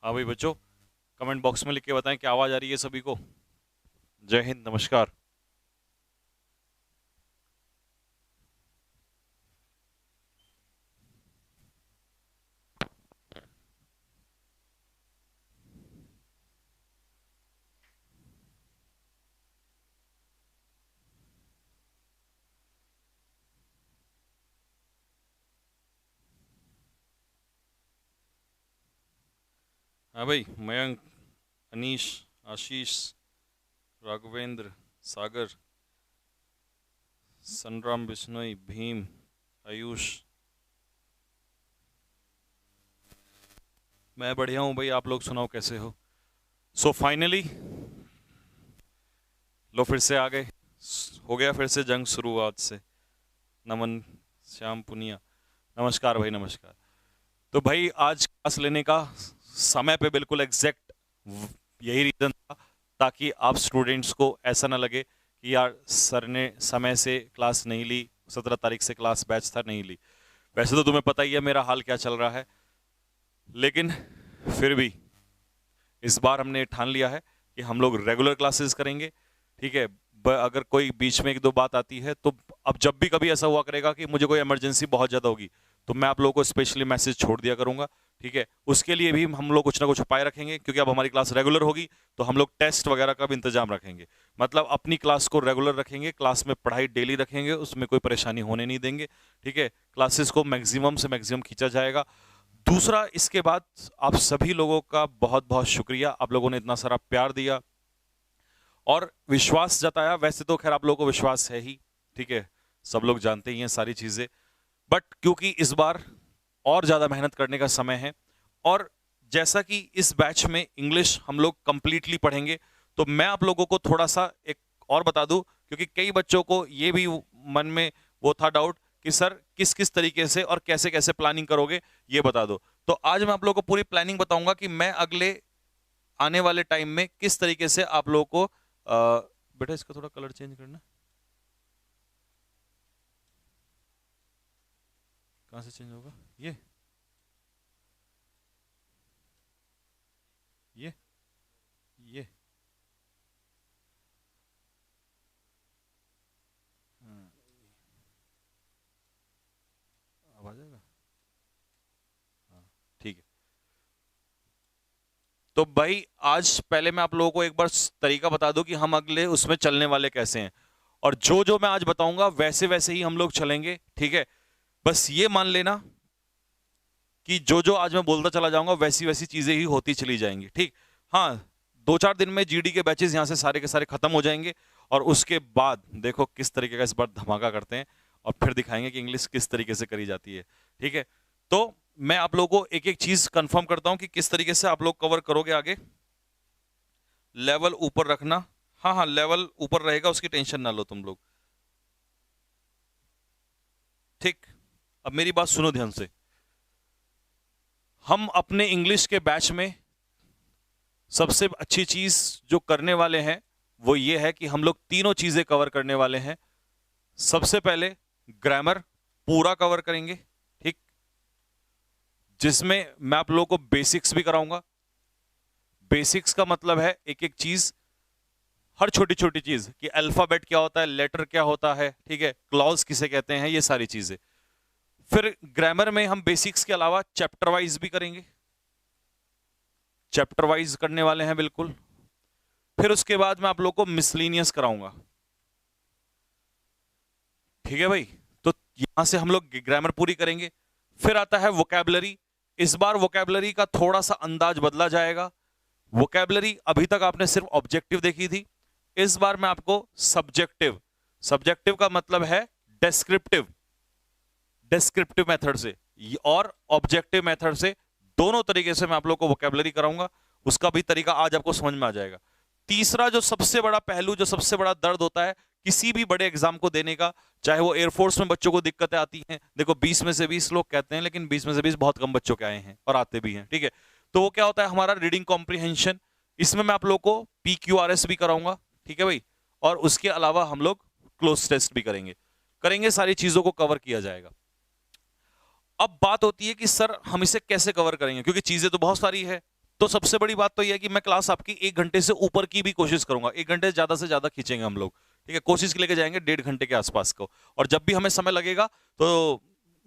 हाँ भाई बच्चों, कमेंट बॉक्स में लिख के बताएं क्या आवाज़ आ रही है सभी को। जय हिंद, नमस्कार। हाँ भाई, मयंक, अनीश, आशीष, राघवेंद्र, सागर, संग्राम, बिश्नोई, भीम, आयुष। मैं बढ़िया हूँ भाई, आप लोग सुनाओ कैसे हो। सो फाइनली लो फिर से आ गए। हो गया फिर से जंग शुरू आज से। नमन, श्याम पुनिया, नमस्कार भाई, नमस्कार। तो भाई आज क्लास लेने का समय पे बिल्कुल एग्जैक्ट यही रीज़न था, ताकि आप स्टूडेंट्स को ऐसा ना लगे कि यार सर ने समय से क्लास नहीं ली, 17 तारीख से क्लास बैच था नहीं ली। वैसे तो तुम्हें पता ही है मेरा हाल क्या चल रहा है, लेकिन फिर भी इस बार हमने ठान लिया है कि हम लोग रेगुलर क्लासेस करेंगे। ठीक है, अगर कोई बीच में एक दो बात आती है तो अब जब भी कभी ऐसा हुआ करेगा कि मुझे कोई इमरजेंसी बहुत ज़्यादा होगी तो मैं आप लोगों को स्पेशली मैसेज छोड़ दिया करूंगा। ठीक है, उसके लिए भी हम लोग कुछ ना कुछ उपाय रखेंगे, क्योंकि अब हमारी क्लास रेगुलर होगी तो हम लोग टेस्ट वगैरह का भी इंतजाम रखेंगे। मतलब अपनी क्लास को रेगुलर रखेंगे, क्लास में पढ़ाई डेली रखेंगे, उसमें कोई परेशानी होने नहीं देंगे। ठीक है, क्लासेस को मैक्सिमम से मैक्सिमम खींचा जाएगा। दूसरा, इसके बाद आप सभी लोगों का बहुत बहुत शुक्रिया, आप लोगों ने इतना सारा प्यार दिया और विश्वास जताया। वैसे तो खैर आप लोगों को विश्वास है ही, ठीक है, सब लोग जानते ही हैं सारी चीज़ें, बट क्योंकि इस बार और ज़्यादा मेहनत करने का समय है, और जैसा कि इस बैच में इंग्लिश हम लोग कंप्लीटली पढ़ेंगे, तो मैं आप लोगों को थोड़ा सा एक और बता दूं, क्योंकि कई बच्चों को ये भी मन में वो था डाउट कि सर किस किस तरीके से और कैसे कैसे प्लानिंग करोगे, ये बता दो। तो आज मैं आप लोगों को पूरी प्लानिंग बताऊंगा कि मैं अगले आने वाले टाइम में किस तरीके से आप लोगों को बेटा इसका थोड़ा कलर चेंज करना। कहाँ से चेंज होगा? ये ये हाँ, अब आ जाएगा। हाँ, ठीक है। तो भाई आज पहले मैं आप लोगों को एक बार तरीका बता दूं कि हम अगले उसमें चलने वाले कैसे हैं, और जो जो मैं आज बताऊंगा वैसे वैसे ही हम लोग चलेंगे। ठीक है, बस ये मान लेना कि जो जो आज मैं बोलता चला जाऊंगा वैसी वैसी चीजें ही होती चली जाएंगी। ठीक, हाँ, 2-4 दिन में जीडी के बैचेस यहाँ से सारे के सारे खत्म हो जाएंगे, और उसके बाद देखो किस तरीके का इस बार धमाका करते हैं, और फिर दिखाएंगे कि इंग्लिश किस तरीके से करी जाती है। ठीक है, तो मैं आप लोगों को एक एक चीज कंफर्म करता हूं कि किस तरीके से आप लोग कवर करोगे आगे। लेवल ऊपर रखना, हाँ हाँ लेवल ऊपर रहेगा, उसकी टेंशन ना लो तुम लोग। ठीक, अब मेरी बात सुनो ध्यान से। हम अपने इंग्लिश के बैच में सबसे अच्छी चीज जो करने वाले हैं वो ये है कि हम लोग तीनों चीजें कवर करने वाले हैं। सबसे पहले ग्रामर पूरा कवर करेंगे, ठीक, जिसमें मैं आप लोगों को बेसिक्स भी कराऊंगा। बेसिक्स का मतलब है एक एक चीज, हर छोटी छोटी चीज कि अल्फाबेट क्या होता है, लेटर क्या होता है, ठीक है, क्लॉज किसे कहते हैं, ये सारी चीजें। फिर ग्रामर में हम बेसिक्स के अलावा चैप्टर वाइज भी करेंगे, चैप्टर वाइज करने वाले हैं बिल्कुल। फिर उसके बाद मैं आप लोगों को मिसलीनियस कराऊंगा। ठीक है भाई, तो यहां से हम लोग ग्रामर पूरी करेंगे। फिर आता है वोकैबलरी। इस बार वोकैबलरी का थोड़ा सा अंदाज बदला जाएगा। वोकैबलरी अभी तक आपने सिर्फ ऑब्जेक्टिव देखी थी, इस बार मैं आपको सब्जेक्टिव, सब्जेक्टिव का मतलब है डेस्क्रिप्टिव, डिस्क्रिप्टिव मेथड से और ऑब्जेक्टिव मेथड से, दोनों तरीके से मैं आप लोग को वोकैबुलरी कराऊंगा। उसका भी तरीका आज आपको समझ में आ जाएगा। तीसरा जो सबसे बड़ा पहलू, जो सबसे बड़ा दर्द होता है किसी भी बड़े एग्जाम को देने का, चाहे वो एयरफोर्स में बच्चों को दिक्कतें आती हैं, देखो 20 में से 20 लोग कहते हैं, लेकिन 20 में से 20 बहुत कम बच्चों के आए हैं और आते भी हैं। ठीक है, तो वो क्या होता है हमारा रीडिंग कॉम्प्रिहेंशन, इसमें मैं आप लोग को PQRS भी कराऊंगा। ठीक है भाई, और उसके अलावा हम लोग क्लोज टेस्ट भी करेंगे, सारी चीजों को कवर किया जाएगा। अब बात होती है कि सर हम इसे कैसे कवर करेंगे, क्योंकि चीजें तो बहुत सारी है। तो सबसे बड़ी बात तो यह है कि मैं क्लास आपकी 1 घंटे से ऊपर की भी कोशिश करूंगा, 1 घंटे से ज्यादा खींचेंगे हम लोग, ठीक है, कोशिश के लेके जाएंगे 1.5 घंटे के आसपास को। और जब भी हमें समय लगेगा तो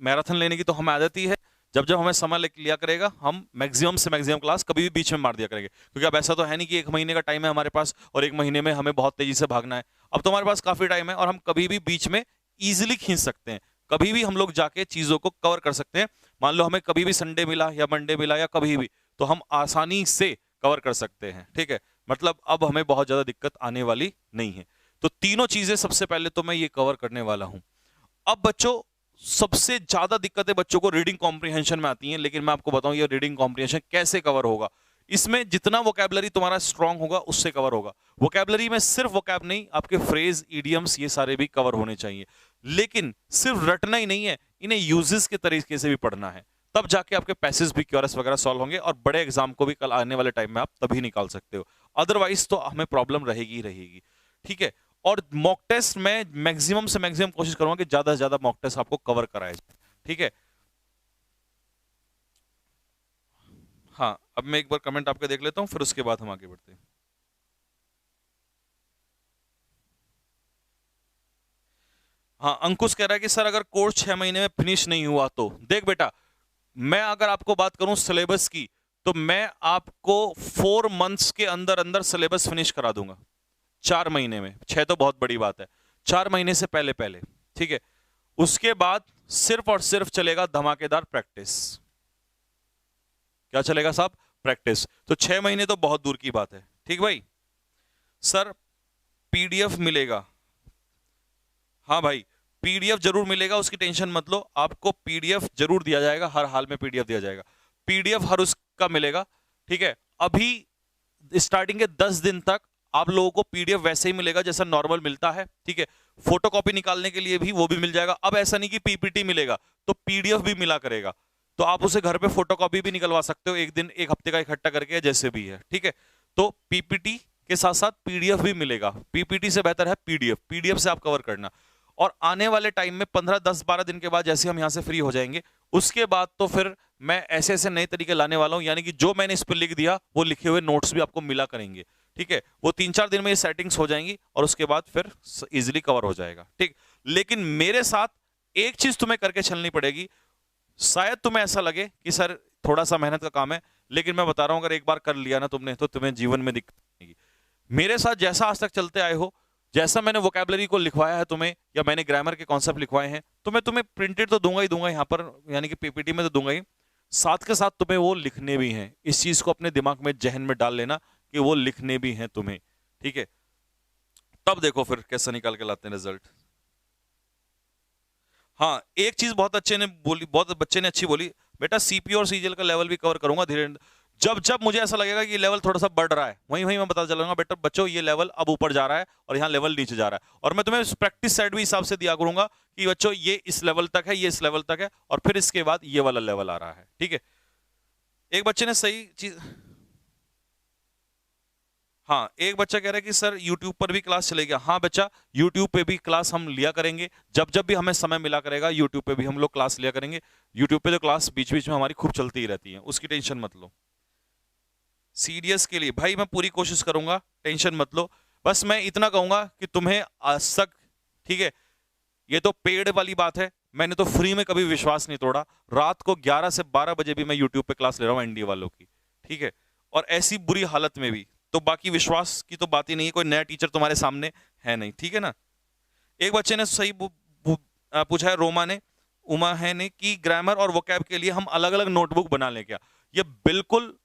मैराथन लेने की तो हमें आदत ही है, जब जब हमें समय लिया करेगा हम मैक्सिमम से मैक्सिमम क्लास कभी भी बीच में मार दिया करेंगे, क्योंकि अब ऐसा तो है नहीं कि 1 महीने का टाइम है हमारे पास और 1 महीने में हमें बहुत तेजी से भागना है। अब तो हमारे पास काफी टाइम है और हम कभी भी बीच में इजिली खींच सकते हैं, कभी भी हम लोग जाके चीजों को कवर कर सकते हैं। मान लो हमें कभी भी संडे मिला या मंडे मिला या कभी भी, तो हम आसानी से कवर कर सकते हैं, ठीक है। मतलब अब हमें बहुत ज्यादा दिक्कत आने वाली नहीं है। तो तीनों चीजें सबसे पहले तो मैं ये कवर करने वाला हूं। अब बच्चों, सबसे ज्यादा दिक्कतें बच्चों को रीडिंग कॉम्प्रिहेंशन में आती हैं, लेकिन मैं आपको बताऊं ये रीडिंग कॉम्प्रिहेंशन कैसे कवर होगा। इसमें जितना वोकैबुलरी तुम्हारा स्ट्रांग होगा उससे कवर होगा। वोकैबुलरी में सिर्फ वोकैब नहीं, आपके फ्रेज, इडियम्स, ये सारे भी कवर होने चाहिए। लेकिन सिर्फ रटना ही नहीं है, इन्हें यूजेस के तरीके से भी पढ़ना है, तब जाके आपके पैसेज भी क्यूरस वगैरह सॉल्व होंगे और बड़े एग्जाम को भी कल आने वाले टाइम में आप तभी निकाल सकते हो। अदरवाइज तो हमें प्रॉब्लम रहेगी ही रहेगी, ठीक है। और मॉक टेस्ट में मैक्सिमम से मैक्सिमम कोशिश करूंगा कि ज्यादा से ज्यादा मॉक टेस्ट आपको कवर कराया जाए, ठीक है। हाँ, अब मैं एक बार कमेंट आपके देख लेता हूं, फिर उसके बाद हम आगे बढ़ते हैं। हाँ, अंकुश कह रहा है कि सर अगर कोर्स 6 महीने में फिनिश नहीं हुआ तो। देख बेटा, मैं अगर आपको बात करूं सिलेबस की, तो मैं आपको 4 मंथ्स के अंदर अंदर सिलेबस फिनिश करा दूंगा, 4 महीने में। 6 तो बहुत बड़ी बात है, 4 महीने से पहले पहले, ठीक है। उसके बाद सिर्फ और सिर्फ चलेगा धमाकेदार प्रैक्टिस। क्या चलेगा साहब? प्रैक्टिस। तो 6 महीने तो बहुत दूर की बात है, ठीक भाई। सर पीडीएफ मिलेगा? हाँ भाई, पीडीएफ जरूर मिलेगा, उसकी टेंशन मत लो, आपको पीडीएफ जरूर दिया जाएगा, हर हाल में पीडीएफ दिया जाएगा, पीडीएफ हर उसका मिलेगा, ठीक है। अभी स्टार्टिंग के 10 दिन तक आप लोगों को पीडीएफ वैसे ही मिलेगा जैसा नॉर्मल मिलता है, ठीक है। फोटोकॉपी निकालने के लिए भी वो भी मिल जाएगा। अब ऐसा नहीं कि पीपीटी मिलेगा तो पीडीएफ भी मिला करेगा, तो आप उसे घर पे फोटोकॉपी भी निकलवा सकते हो, एक दिन, एक हफ्ते का इकट्ठा करके, जैसे भी है, ठीक है। तो पीपीटी के साथ साथ पीडीएफ भी मिलेगा, पीपीटी से बेहतर है पीडीएफ, पीडीएफ से आप कवर करना। और आने वाले टाइम में 15, 10, 12 दिन के बाद जैसे हम यहां से फ्री हो जाएंगे, उसके बाद तो फिर मैं ऐसे ऐसे नए तरीके लाने वाला हूं, यानी कि जो मैंने इस पर लिख दिया वो लिखे हुए नोट्स भी आपको मिला करेंगे, ठीक है। वो 3-4 दिन में ये सेटिंग्स हो जाएंगी और उसके बाद फिर इजीली कवर हो जाएगा, ठीक। लेकिन मेरे साथ एक चीज तुम्हें करके चलनी पड़ेगी। शायद तुम्हें ऐसा लगे कि सर थोड़ा सा मेहनत का काम है, लेकिन मैं बता रहा हूं अगर एक बार कर लिया ना तुमने, तो तुम्हें जीवन में दिक्कत नहीं। मेरे साथ जैसा आज तक चलते आए हो, जैसा मैंने वोकैबुलरी को लिखवाया है तुम्हें, या मैंने ग्रामर के कॉन्सेप्ट लिखवाए हैं, तो मैं तुम्हें प्रिंटेड तो दूंगा ही दूंगा यहाँ पर, यानी कि पीपीटी में तो दूंगा ही, साथ के साथ तुम्हें वो लिखने भी हैं। इस चीज को अपने दिमाग में, जहन में डाल लेना कि वो लिखने भी हैं तुम्हें, ठीक है। तब देखो फिर कैसा निकाल के लाते हैं रिजल्ट। हाँ, एक चीज बहुत अच्छे ने बोली, बहुत बच्चे ने अच्छी बोली, बेटा सीपीयू और सीजीएल का लेवल भी कवर करूंगा धीरे। जब जब मुझे ऐसा लगेगा कि लेवल थोड़ा सा बढ़ रहा है, वहीं वहीं मैं बता चलूंगा बेटा बच्चों ये लेवल अब ऊपर जा रहा है और यहाँ लेवल नीचे जा रहा है। और मैं तुम्हें प्रैक्टिस सेट भी हिसाब से दिया करूंगा कि बच्चों ये इस लेवल तक है, ये इस लेवल तक है, और फिर इसके बाद ये वाला लेवल आ रहा है, ठीक है। एक बच्चे ने सही चीज, हाँ, एक बच्चा कह रहा है कि सर यूट्यूब पर भी क्लास चलेगी। हाँ बच्चा, यूट्यूब पे भी क्लास हम लिया करेंगे, जब जब भी हमें समय मिला करेगा यूट्यूब पे भी हम लोग क्लास लिया करेंगे। यूट्यूब पे तो क्लास बीच बीच में हमारी खूब चलती ही रहती है, उसकी टेंशन मत लो। सीडीएस के लिए भाई मैं पूरी कोशिश करूंगा, टेंशन मत लो। बस मैं इतना कहूंगा कि तुम्हें आज तक, ठीक है, ये तो पेड वाली बात है, मैंने तो फ्री में कभी विश्वास नहीं तोड़ा। रात को 11 से 12 बजे भी मैं यूट्यूब पे क्लास ले रहा हूँ एनडीए वालों की, ठीक है, और ऐसी बुरी हालत में भी। तो बाकी विश्वास की तो बात ही नहीं है, कोई नया टीचर तुम्हारे सामने है नहीं, ठीक है ना। एक बच्चे ने सही पूछा है, रोमा ने, उमा है ने, कि ग्रामर और वोकैब के लिए हम अलग अलग नोटबुक बना लें क्या। ये बिल्कुल,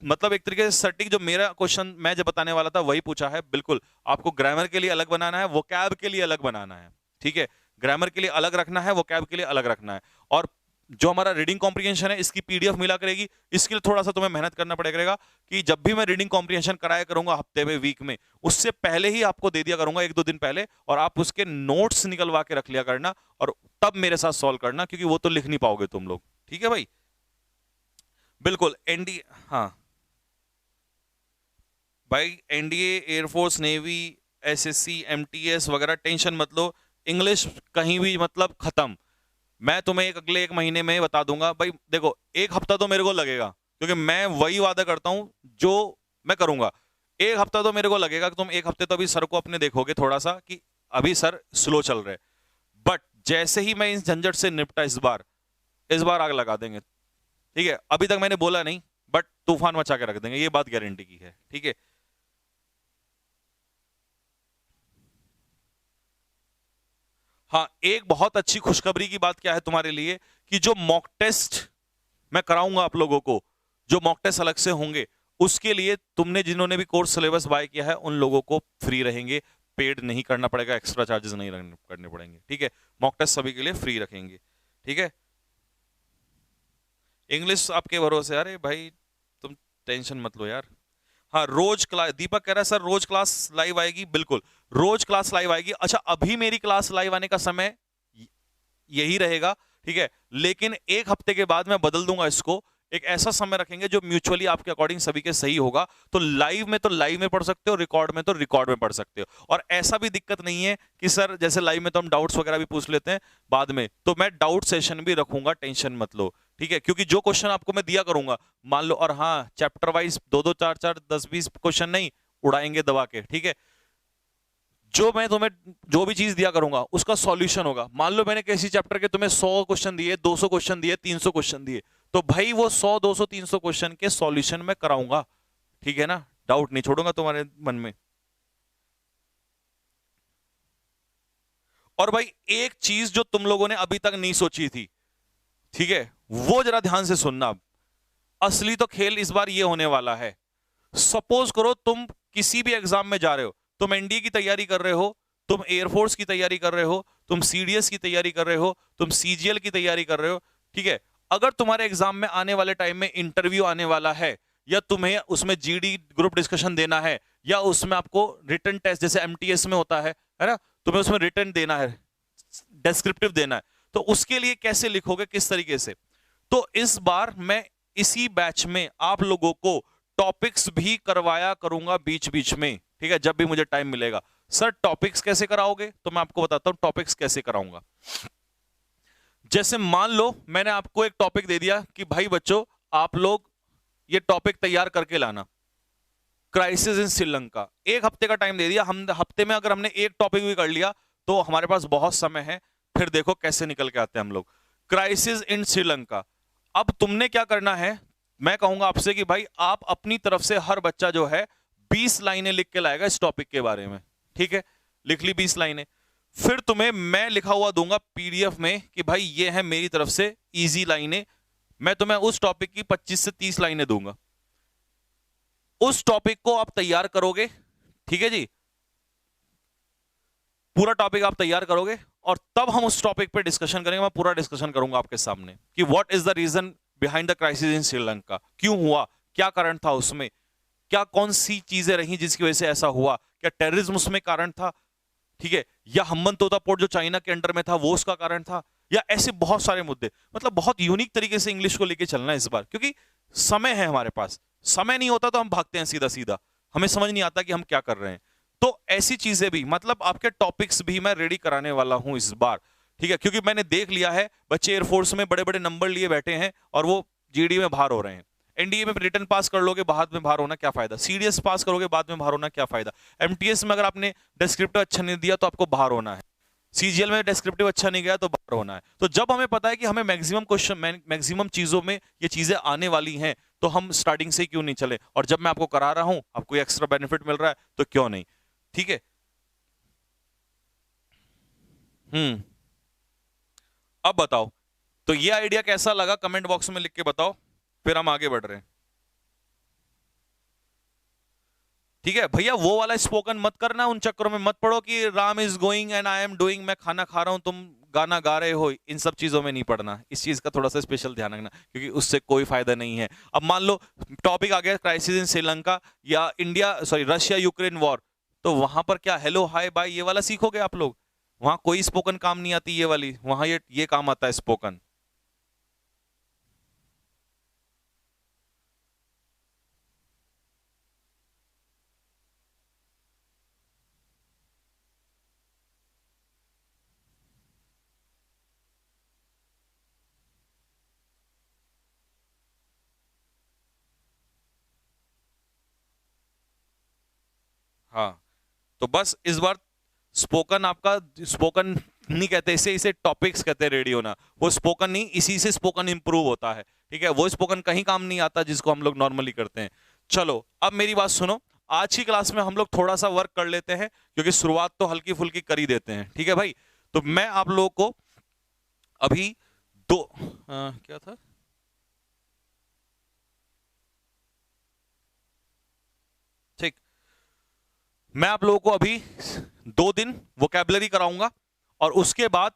मतलब एक तरीके से सटीक जो मेरा क्वेश्चन मैं जब बताने वाला था वही पूछा है। बिल्कुल आपको ग्रामर के लिए अलग बनाना है, वोकैब के लिए अलग बनाना है, ठीक है। ग्रामर के लिए अलग रखना है, वोकैब के लिए अलग रखना है। और जो हमारा रीडिंग कॉम्प्रिहेंशन है इसकी पीडीएफ मिला करेगी। इसके लिए थोड़ा सा तुम्हें मेहनत करना पड़ेगा कि जब भी मैं रीडिंग कॉम्प्रिहेंशन कराया करूंगा हफ्ते में, वीक में, उससे पहले ही आपको दे दिया करूंगा 1-2 दिन पहले, और आप उसके नोट्स निकलवा के रख लिया करना और तब मेरे साथ सॉल्व करना, क्योंकि वो तो लिख नहीं पाओगे तुम लोग, ठीक है भाई। बिल्कुल एनडी, हाँ भाई, NDA, air force, navy, SSC, MTS वगैरह टेंशन मत लो, इंग्लिश कहीं भी मतलब खत्म। मैं तुम्हें अगले 1 महीने में बता दूंगा भाई। देखो 1 हफ्ता तो मेरे को लगेगा, क्योंकि मैं वही वादा करता हूं जो मैं करूंगा। एक हफ्ता तो मेरे को लगेगा कि तुम एक हफ्ते तो अभी सर को अपने देखोगे थोड़ा सा कि अभी सर स्लो चल रहे, बट जैसे ही मैं इस झंझट से निपटा इस बार आग लगा देंगे। ठीक है, अभी तक मैंने बोला नहीं, बट तूफान मचा के रख देंगे, ये बात गारंटी की है। ठीक है। हाँ, एक बहुत अच्छी खुशखबरी की बात क्या है तुम्हारे लिए, कि जो मॉक टेस्ट मैं कराऊंगा आप लोगों को, जो मॉक टेस्ट अलग से होंगे, उसके लिए तुमने जिन्होंने भी कोर्स सिलेबस बाय किया है उन लोगों को फ्री रहेंगे, पेड नहीं करना पड़ेगा, एक्स्ट्रा चार्जेस नहीं करने पड़ेंगे। ठीक है, मॉक टेस्ट सभी के लिए फ्री रखेंगे। ठीक है, इंग्लिश आपके भरोसे। अरे भाई तुम टेंशन मत लो यार। हाँ, रोज क्लास, दीपक कह रहा है सर रोज क्लास लाइव आएगी, बिल्कुल रोज क्लास लाइव आएगी। अच्छा, अभी मेरी क्लास लाइव आने का समय यही रहेगा। ठीक है, लेकिन एक हफ्ते के बाद मैं बदल दूंगा इसको, एक ऐसा समय रखेंगे जो म्यूचुअली आपके अकॉर्डिंग सभी के सही होगा। तो लाइव में पढ़ सकते हो, रिकॉर्ड में तो रिकॉर्ड में पढ़ सकते हो। और ऐसा भी दिक्कत नहीं है कि सर जैसे लाइव में तो हम डाउट्स वगैरह भी पूछ लेते हैं बाद में, तो मैं डाउट सेशन भी रखूंगा, टेंशन मत लो। ठीक है, क्योंकि जो क्वेश्चन आपको मैं दिया करूंगा, मान लो, और हाँ चैप्टर वाइज दो दो चार चार 10 20 क्वेश्चन नहीं, उड़ाएंगे दबा के। ठीक है, जो मैं तुम्हें जो भी चीज दिया करूंगा उसका सॉल्यूशन होगा। मान लो मैंने किसी चैप्टर के तुम्हें 100 क्वेश्चन दिए, 200 क्वेश्चन दिए, 300 क्वेश्चन दिए, तो भाई वो 100 200 300 क्वेश्चन के सॉल्यूशन मैं कराऊंगा। ठीक है ना, डाउट नहीं छोड़ूंगा तुम्हारे मन में। और भाई एक चीज जो तुम लोगों ने अभी तक नहीं सोची थी, ठीक है, वो जरा ध्यान से सुनना। असली तो खेल इस बार ये होने वाला है। सपोज करो तुम किसी भी एग्जाम में जा रहे हो, तुम एनडीए की तैयारी कर रहे हो, तुम एयरफोर्स की तैयारी कर रहे हो, तुम सीडीएस की तैयारी कर रहे हो, तुम सीजीएल की तैयारी कर रहे हो। ठीक है, अगर तुम्हारे एग्जाम में आने वाले टाइम में इंटरव्यू आने वाला है, या तुम्हें उसमें जीडी ग्रुप डिस्कशन देना है, या उसमें आपको रिटर्न टेस्ट जैसे एमटीएस में होता है ना, तुम्हें उसमें रिटर्न देना है, डिस्क्रिप्टिव देना है, तो उसके लिए कैसे लिखोगे, किस तरीके से। तो इस बार मैं इसी बैच में आप लोगों को टॉपिक्स भी करवाया करूंगा बीच बीच में। ठीक है, जब भी मुझे टाइम मिलेगा। सर टॉपिक्स कैसे कराओगे, तो मैं आपको बताता हूं टॉपिक्स कैसे कराऊंगा। जैसे मान लो मैंने आपको एक टॉपिक दे दिया कि भाई बच्चों आप लोग ये टॉपिक तैयार करके लाना, क्राइसिस इन श्रीलंका। एक हफ्ते का टाइम दे दिया, हम हफ्ते में अगर हमने एक टॉपिक भी कर लिया तो हमारे पास बहुत समय है। फिर देखो कैसे निकल के आते हैं हम लोग। Crisis in Sri Lanka. अब तुमने क्या करना है, मैं कहूंगा आपसे कि भाई आप अपनी तरफ से हर बच्चा जो है 20 लाइनें लिख के लाएगा इस टॉपिक के बारे में। ठीक है, लिख ली 20 लाइनें। फिर तुम्हें मैं लिखा हुआ दूंगा पीडीएफ में कि भाई ये है मेरी तरफ से इजी लाइनें। मैं तुम्हें उस टॉपिक की 25 से 30 लाइनें दूंगा, उस टॉपिक को आप तैयार करोगे। ठीक है जी, पूरा टॉपिक आप तैयार करोगे और तब हम उस टॉपिक पे डिस्कशन करेंगे। मैं पूरा डिस्कशन करूंगा आपके सामने कि what is the reason behind the crisis in Sri Lanka, क्यों हुआ, क्या कारण था उसमें, क्या कौन सी चीजें रही जिसकी वजह से ऐसा हुआ, क्या टेररिज्म उसमें कारण था, ठीक है, या हम्बन तोता पोर्ट जो चाइना के अंडर में था वो उसका कारण था, या ऐसे बहुत सारे मुद्दे। मतलब बहुत यूनिक तरीके से इंग्लिश को लेके चलना है इस बार, क्योंकि समय है हमारे पास। समय नहीं होता तो हम भागते हैं सीधा सीधा, हमें समझ नहीं आता कि हम क्या कर रहे हैं। तो ऐसी चीजें भी, मतलब आपके टॉपिक्स भी मैं रेडी कराने वाला हूं इस बार। ठीक है, क्योंकि मैंने देख लिया है बच्चे एयरफोर्स में बड़े बड़े नंबर लिए बैठे हैं और वो जीडी में बाहर हो रहे हैं। एनडीए में रिटर्न पास कर लोगे, बाद में बाहर होना क्या फायदा, सीडीएस पास करोगे बाद में बाहर होना क्या फायदा, एमटीएस में अगर आपने डिस्क्रिप्टिव अच्छा नहीं दिया तो आपको बाहर होना है, सीजीएल में डिस्क्रिप्टिव अच्छा नहीं गया तो बाहर होना है। तो जब हमें पता है कि हमें मैक्सिमम क्वेश्चन मैक्सिमम चीजों में ये चीजें आने वाली हैं, तो हम स्टार्टिंग से क्यों नहीं चले। और जब मैं आपको करा रहा हूं, आपको एक्स्ट्रा बेनिफिट मिल रहा है, तो क्यों नहीं। ठीक है। हम्म। अब बताओ, तो ये आइडिया कैसा लगा कमेंट बॉक्स में लिख के बताओ, फिर हम आगे बढ़ रहे हैं। ठीक है भैया, वो वाला स्पोकन मत करना, उन चक्करों में मत पड़ो कि Ram is going and I am doing, मैं खाना खा रहा हूं तुम गाना गा रहे हो, इन सब चीजों में नहीं पड़ना। इस चीज का थोड़ा सा स्पेशल ध्यान रखना, क्योंकि उससे कोई फायदा नहीं है। अब मान लो टॉपिक आ गया क्राइसिस इन श्रीलंका या India sorry Russia Ukraine war, तो वहां पर क्या हेलो हाय बाय ये वाला सीखोगे आप लोग। वहां कोई स्पोकन काम नहीं आती ये वाली, वहां ये काम आता है स्पोकन। हाँ, तो बस इस बार स्पोकन आपका, स्पोकन नहीं कहते इसे, इसे टॉपिक्स कहते हैं रेडियो ना, वो स्पोकन नहीं, इसी से स्पोकन इंप्रूव होता है, ठीक है। वो स्पोकन कहीं काम नहीं आता जिसको हम लोग नॉर्मली करते हैं। चलो अब मेरी बात सुनो, आज की क्लास में हम लोग थोड़ा सा वर्क कर लेते हैं, क्योंकि शुरुआत तो हल्की फुल्की कर ही देते हैं, ठीक है भाई। तो मैं आप लोगों को अभी क्या था, ठीक, मैं आप लोगों को अभी 2 दिन वोकैबुलरी कराऊंगा और उसके बाद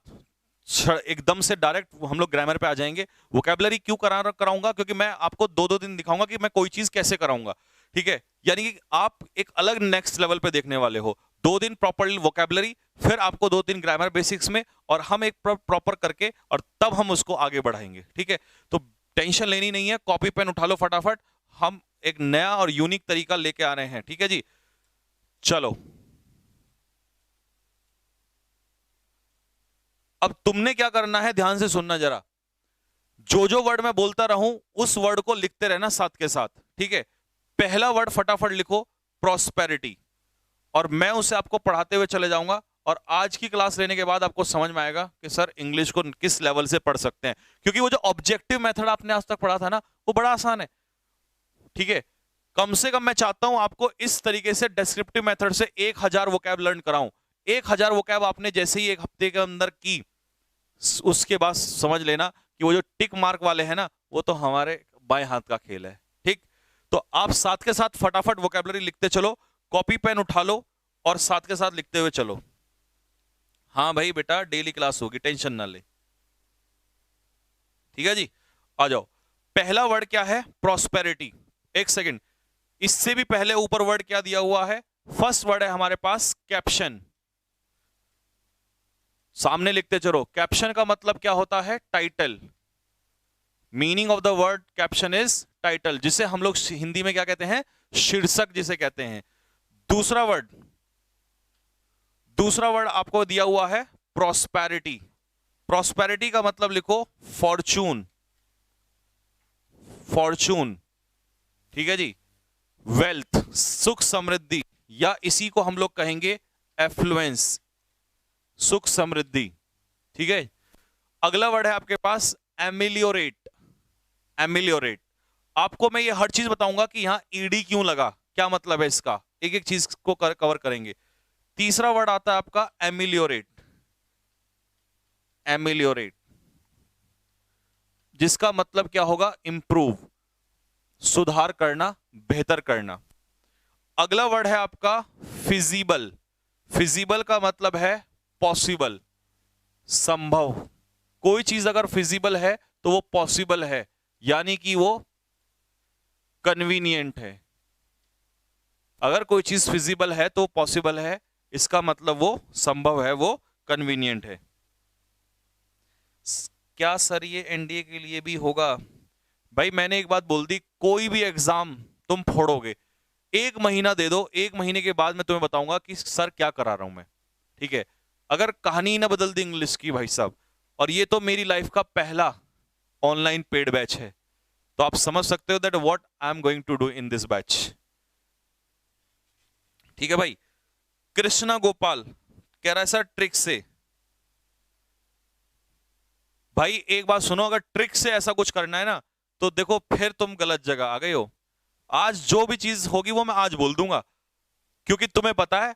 एकदम से डायरेक्ट हम लोग ग्रामर पे आ जाएंगे। वोकैबुलरी क्यों कराऊंगा, क्योंकि मैं आपको 2-2 दिन दिखाऊंगा कि मैं कोई चीज कैसे कराऊंगा, ठीक है। यानी कि आप एक अलग नेक्स्ट लेवल पे देखने वाले हो। 2 दिन प्रॉपरली वोकैबुलरी, फिर आपको 2 दिन ग्रामर बेसिक्स में, और हम एक प्रॉपर करके और तब हम उसको आगे बढ़ाएंगे, ठीक है। तो टेंशन लेनी नहीं है, कॉपी पेन उठा लो फटाफट, हम एक नया और यूनिक तरीका लेके आ रहे हैं, ठीक है जी। चलो अब तुमने क्या करना है, ध्यान से सुनना जरा, जो जो वर्ड मैं बोलता रहूं उस वर्ड को लिखते रहना साथ के साथ, ठीक है। पहला वर्ड फटाफट लिखो, प्रॉस्पेरिटी, और मैं उसे आपको पढ़ाते हुए चले जाऊंगा, और आज की क्लास लेने के बाद आपको समझ में आएगा कि सर इंग्लिश को किस लेवल से पढ़ सकते हैं, क्योंकि वो जो ऑब्जेक्टिव मेथड आपने आज तक पढ़ा था ना, वो बड़ा आसान है, ठीक है। कम से कम मैं चाहता हूं आपको इस तरीके से डिस्क्रिप्टिव मेथड से 1000 वोकैब लर्न कराऊं। 1000 वोकैब आपने जैसे ही एक हफ्ते के अंदर की, उसके बाद समझ लेना कि वो जो टिक मार्क वाले हैं ना, वो तो हमारे बाएं हाथ का खेल है, ठीक। तो आप साथ के साथ फटाफट वोकैबुलरी लिखते चलो, कॉपी पेन उठा लो और साथ के साथ लिखते हुए चलो। हाँ भाई बेटा, डेली क्लास होगी, टेंशन ना ले, ठीक है जी। आ जाओ, पहला वर्ड क्या है, प्रॉस्पेरिटी। एक सेकंड, इससे भी पहले ऊपर वर्ड क्या दिया हुआ है, फर्स्ट वर्ड है हमारे पास कैप्शन। सामने लिखते चलो, कैप्शन का मतलब क्या होता है, title. Meaning of the word caption is title, जिसे हम लोग हिंदी में क्या कहते हैं, शीर्षक जिसे कहते हैं। दूसरा वर्ड आपको दिया हुआ है प्रॉस्पेरिटी। प्रॉस्पेरिटी का मतलब लिखो फॉर्चून, फॉर्चून, ठीक है जी। वेल्थ, सुख समृद्धि, या इसी को हम लोग कहेंगे एफ्लुएंस, सुख समृद्धि, ठीक है। अगला वर्ड है आपके पास एमिलियोरेट। एमिलियोरेट, आपको मैं ये हर चीज बताऊंगा कि यहां ईडी क्यों लगा, क्या मतलब है इसका, एक एक चीज को कवर करेंगे। तीसरा वर्ड आता है आपका एमिलियोरेट। एमिलियोरेट, जिसका मतलब क्या होगा, इंप्रूव, सुधार करना, बेहतर करना। अगला वर्ड है आपका फिजिबल। फिजिबल का मतलब है पॉसिबल, संभव। कोई चीज अगर फिजिबल है तो वो पॉसिबल है, यानी कि वो कन्वीनियंट है। अगर कोई चीज फिजिबल है तो पॉसिबल है, इसका मतलब वो संभव है, वो कन्वीनियंट है। क्या सर ये एनडीए के लिए भी होगा? भाई मैंने एक बात बोल दी, कोई भी एग्जाम तुम फोड़ोगे, 1 महीना दे दो, 1 महीने के बाद मैं तुम्हें बताऊंगा कि सर क्या करा रहा हूं मैं, ठीक है। अगर कहानी ना बदल दी इंग्लिश की भाई साहब, और ये तो मेरी लाइफ का पहला ऑनलाइन पेड बैच है, तो आप समझ सकते हो that what I am going to do in this batch, ठीक है भाई। कृष्णा गोपाल कह रहा है सर ट्रिक से। भाई एक बात सुनो, अगर ट्रिक से ऐसा कुछ करना है ना, तो देखो फिर तुम गलत जगह आ गए हो। आज जो भी चीज होगी वो मैं आज बोल दूंगा, क्योंकि तुम्हें पता है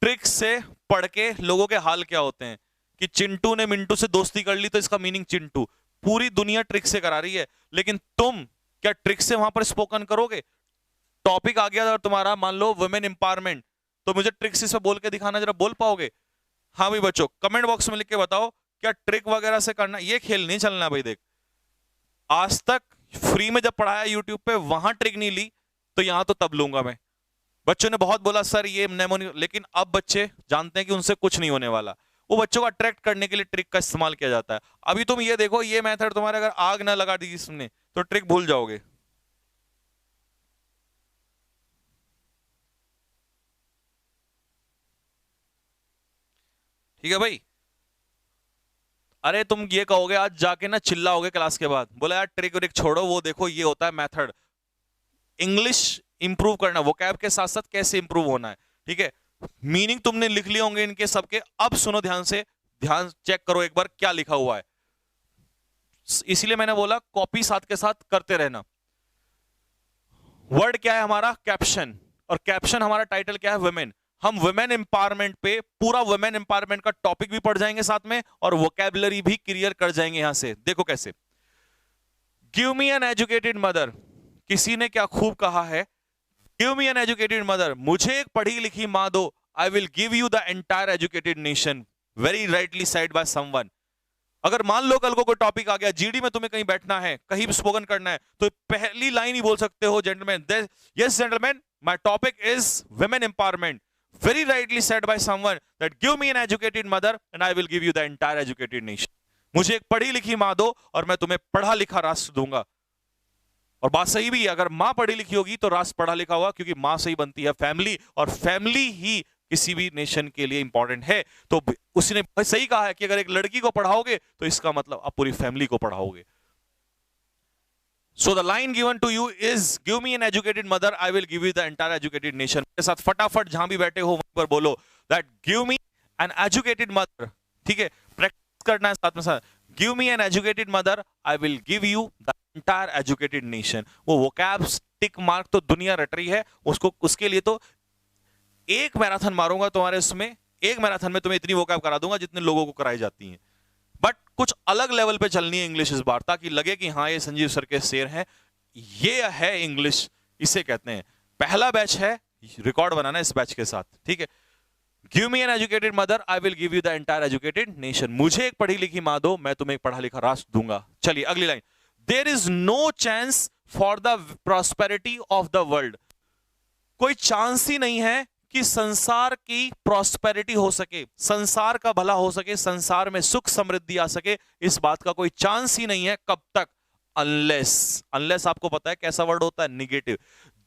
ट्रिक से पढ़ के लोगों के हाल क्या होते हैं, कि चिंटू ने मिंटू से दोस्ती कर ली तो इसका मीनिंग चिंटू। पूरी दुनिया ट्रिक से करा रही है, लेकिन तुम क्या ट्रिक से वहां पर स्पोकन करोगे? टॉपिक आ गया और तुम्हारा मान लो वुमेन एम्पावरमेंट, तो मुझे ट्रिक से बोल के दिखाना, जरा बोल पाओगे? हाँ भाई बच्चों, कमेंट बॉक्स में लिख के बताओ, क्या ट्रिक वगैरह से करना, ये खेल नहीं चलना भाई। देख, आज तक फ्री में जब पढ़ाया यूट्यूब पे, वहां ट्रिक नहीं ली, तो यहां तो तब लूंगा मैं। बच्चों ने बहुत बोला सर ये नेमोनी, लेकिन अब बच्चे जानते हैं कि उनसे कुछ नहीं होने वाला। वो बच्चों को अट्रैक्ट करने के लिए ट्रिक का इस्तेमाल किया जाता है। अभी तुम ये देखो, ये मेथड तुम्हारे अगर आग ना लगा दी इसने, तो ट्रिक भूल जाओगे। ठीक है भाई। अरे तुम ये कहोगे आज जाके ना, चिल्लाओगे क्लास के बाद, बोला यार ट्रिक व्रिक छोड़ो, वो देखो ये होता है मेथड। इंग्लिश इंप्रूव करना, वोकैब के साथ साथ कैसे इंप्रूव होना है, ठीक है, मीनिंग तुमने लिख लिए होंगे इनके सबके। अब सुनो ध्यान से, ध्यान चेक करो एक बार क्या लिखा हुआ है। इसीलिए मैंने बोला कॉपी साथ के साथ करते रहना। वर्ड क्या है हमारा? कैप्शन। और कैप्शन हमारा टाइटल क्या है? वुमेन। हम वुमेन एम्पावरमेंट पे पूरा वुमेन एम्पावरमेंट का टॉपिक भी पढ़ जाएंगे साथ में, और वोकैबुलरी भी क्लियर कर जाएंगे यहां से। देखो कैसे। Give me an educated mother, किसी ने क्या खूब कहा है, give me an educated mother, मुझे एक पढ़ी लिखी मां दो, आई will give you the entire educated nation. Very rightly said by someone. अगर मान लो कल को कोई टॉपिक आ गया, जीडी में तुम्हें कहीं बैठना है, कहीं भी स्पोकन करना है, तो पहली लाइन ही बोल सकते हो, gentleman, yes gentleman, my topic is women empowerment, very rightly said by someone that give me an educated mother and I will give you the entire educated nation. मुझे एक पढ़ी लिखी मां दो और मैं तुम्हें पढ़ा लिखा राष्ट्र दूंगा। और बात सही भी है, अगर मां पढ़ी लिखी होगी तो राष्ट्र पढ़ा लिखा होगा, क्योंकि मां से ही बनती है फैमिली, और फैमिली ही किसी भी नेशन के लिए इंपॉर्टेंट है। तो उसने सही कहा है कि अगर एक लड़की को पढ़ाओगे तो इसका मतलब आप पूरी फैमिली को पढ़ाओगे। So the line given to you is give me an educated mother, I will give you the entire educated nation. मेरे साथ फटाफट जहां भी बैठे हो वहां पर बोलो that give me an educated mother. ठीक है, प्रैक्टिस करना है साथ में साथ। Give me an educated mother, I will give you the entire educated nation. वो वोकैब्स टिक मार्क तो दुनिया रट रही है उसको, उसके लिए तो एक मैराथन मारूंगा तुम्हारे उसमें, एक मैराथन में तुम्हें इतनी वोकैब करा दूंगा जितने लोगों को कराई जाती है। बट कुछ अलग लेवल पे चलनी है इंग्लिश इस बार, ताकि लगे कि हाँ ये संजीव सर के शेर हैं। ये है इंग्लिश, इसे कहते हैं। पहला बैच है, रिकॉर्ड बनाना है इस बैच के साथ। ठीक है, give me an educated mother, I will give you the entire educated nation. मुझे एक पढ़ी लिखी मां दो, मैं तुम्हें एक पढ़ा लिखा राष्ट्र दूंगा। चलिए अगली line. There is no chance for the prosperity of the world. कोई चांस ही नहीं है कि संसार की प्रॉस्पेरिटी हो सके, संसार का भला हो सके, संसार में सुख समृद्धि आ सके, इस बात का कोई चांस ही नहीं है। कब तक? अनलेस, अनलेस आपको पता है कैसा वर्ड होता है? निगेटिव।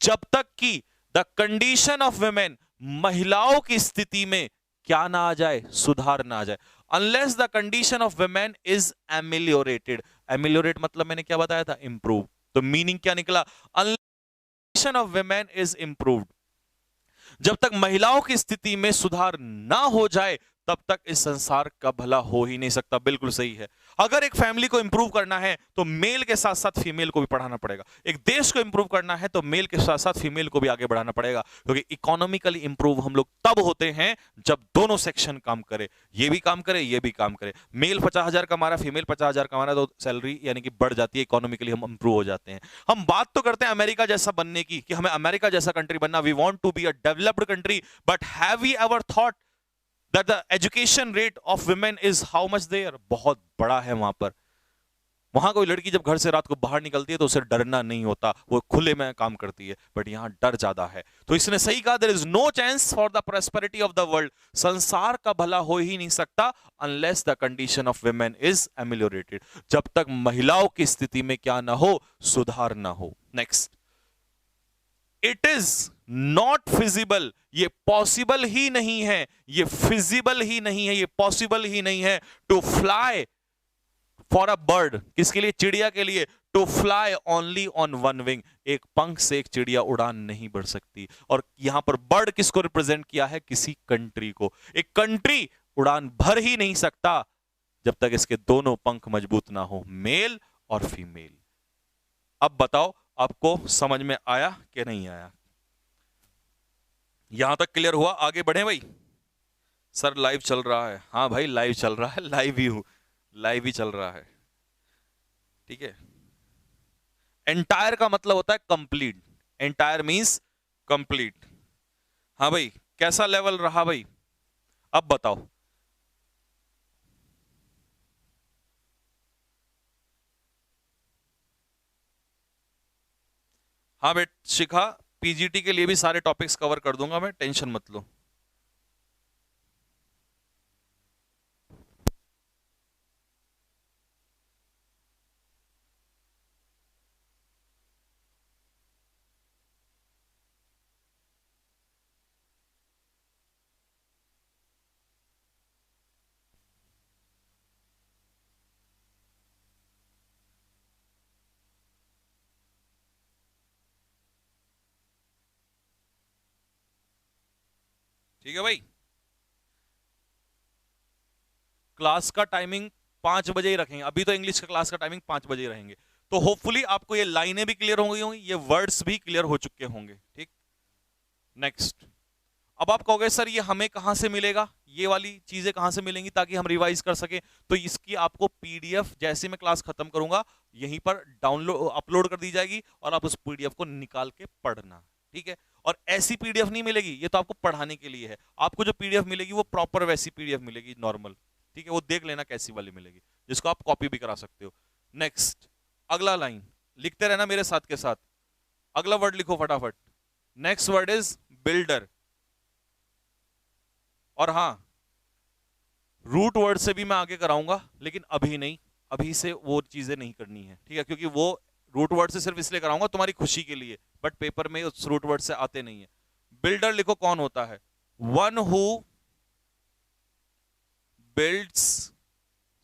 जब तक कि द कंडीशन ऑफ वुमेन, महिलाओं की स्थिति में क्या ना आ जाए? सुधार ना आ जाए। Unless the condition of women is ameliorated. Ameliorate मतलब मैंने क्या बताया था? इंप्रूव। तो मीनिंग क्या निकला? Unless of women is improved, जब तक महिलाओं की स्थिति में सुधार ना हो जाए तब तक इस संसार का भला हो ही नहीं सकता। बिल्कुल सही है। अगर एक फैमिली को इंप्रूव करना है तो मेल के साथ साथ फीमेल को भी पढ़ाना पड़ेगा। एक देश को इंप्रूव करना है तो मेल के साथ साथ फीमेल को भी आगे बढ़ाना पड़ेगा, क्योंकि इकोनॉमिकली इंप्रूव हम लोग तब होते हैं जब दोनों सेक्शन काम करे, ये भी काम करे, ये भी काम करे। मेल 50,000 कमा रहा, फीमेल 50,000 कमा रहा, तो सैलरी यानी कि बढ़ जाती है, इकोनॉमिकली हम इंप्रूव हो जाते हैं। हम बात तो करते हैं अमेरिका जैसा बनने की, कि हमें अमेरिका जैसा कंट्री बनना, we want to be a developed country, but have we ever thought that the education rate of women is how much there? बहुत बड़ा है वहां पर। वहां कोई लड़की जब घर से रात को बाहर निकलती है तो उसे डरना नहीं होता, वो खुले में काम करती है। बट यहां डर ज्यादा है। तो इसने सही कहा, there is no chance for the prosperity of the world. संसार का भला हो ही नहीं सकता unless the condition of women is ameliorated, जब तक महिलाओं की स्थिति में क्या ना हो? सुधार ना हो। Next, it is not feasible, ये पॉसिबल ही नहीं है, ये फिजिबल ही नहीं है, ये पॉसिबल ही नहीं है to fly for a bird, किसके लिए? चिड़िया के लिए। To fly only on one wing, एक पंख से एक चिड़िया उड़ान नहीं बढ़ सकती। और यहां पर बर्ड किसको रिप्रेजेंट किया है? किसी कंट्री को। एक कंट्री उड़ान भर ही नहीं सकता जब तक इसके दोनों पंख मजबूत ना हो, मेल और फीमेल। अब बताओ आपको समझ में आया कि नहीं आया? यहां तक क्लियर हुआ? आगे बढ़े भाई। सर लाइव चल रहा है। हाँ भाई लाइव चल रहा है, लाइव ही हूं, लाइव ही चल रहा है। ठीक है। एंटायर का मतलब होता है कंप्लीट, एंटायर मींस कंप्लीट। हाँ भाई, कैसा लेवल रहा भाई? अब बताओ। हाँ बेट शिखा, पीजीटी के लिए भी सारे टॉपिक्स कवर कर दूंगा मैं, टेंशन मत लो। ठीक है भाई, क्लास का टाइमिंग 5 बजे ही रखेंगे, अभी तो इंग्लिश का क्लास का टाइमिंग 5 बजे ही रहेंगे। तो होपफुली आपको ये लाइनें भी क्लियर हो गई होंगी, ये वर्ड्स भी क्लियर हो चुके होंगे। ठीक, नेक्स्ट। अब आप कहोगे सर ये हमें कहां से मिलेगा, ये वाली चीजें कहां से मिलेंगी ताकि हम रिवाइज कर सके। तो इसकी आपको पीडीएफ जैसे मैं क्लास खत्म करूंगा यहीं पर डाउनलोड अपलोड कर दी जाएगी और आप उस पीडीएफ को निकाल के पढ़ना। ठीक है, और ऐसी पीडीएफ नहीं मिलेगी, ये तो आपको पढ़ाने के लिए है। आपको जो पीडीएफ मिलेगी वो प्रॉपर वैसी पीडीएफ मिलेगी, नॉर्मल। ठीक है, वो देख लेना कैसी वाली मिलेगी, जिसको आप कॉपी भी करा सकते हो। नेक्स्ट, अगला लाइन लिखते रहना मेरे साथ के साथ। अगला वर्ड लिखो फटाफट। Next word is builder. और हां, रूट वर्ड से भी मैं आगे कराऊंगा, लेकिन अभी नहीं, अभी से वो चीजें नहीं करनी है। ठीक है, क्योंकि वो रूट वर्ड से सिर्फ इसलिए कराऊंगा तुम्हारी खुशी के लिए, बट पेपर में उस रूट वर्ड से आते नहीं है। बिल्डर लिखो कौन होता है, वन हु बिल्ड्स